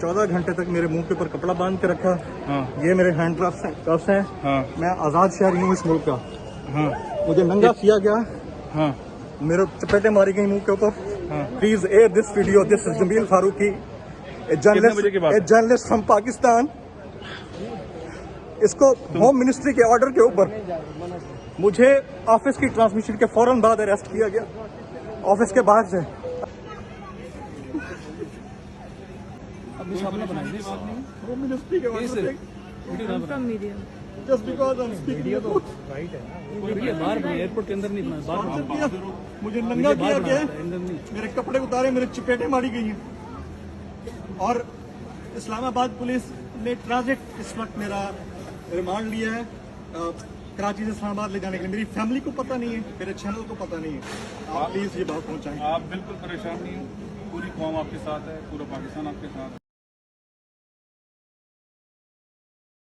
14 घंटे तक मेरे मुंह के ऊपर कपड़ा बांध के रखा। हाँ। ये मेरे हैंड कफ्स हैं। हाँ। मैं आजाद शहरी हूँ इस मुल्क का। हाँ। मुझे नंगा किया गया। हाँ। मेरे चपेटे मारी गई मुंह के ऊपर। हाँ। Please air this video. This is Jameel Farooqui, a journalist from Pakistan. इसको होम मिनिस्ट्री के ऑर्डर के ऊपर मुझे ऑफिस की ट्रांसमिशन के फौरन बाद अरेस्ट किया गया, ऑफिस के बाहर से। होम मिनिस्ट्री के ऑर्डर पे just because I am speaking तो राइट है। बाहर एयरपोर्ट के अंदर नहीं, बाहर मुझे नंगा किया गया, मेरे कपड़े उतारे, मेरे चपेटे मारी गई हैं। और इस्लामाबाद पुलिस ने ट्रांजिट इस वक्त मेरा रिमांड लिया है कराची से इस्लामाबाद ले जाने के लिए। मेरी फैमिली को पता नहीं है, मेरे चैनल को पता नहीं है। आप प्लीज ये बात पहुंचाएं। आप बिल्कुल परेशान नहीं हैं, पूरी कौम आपके साथ है, पूरा पाकिस्तान आपके साथ है।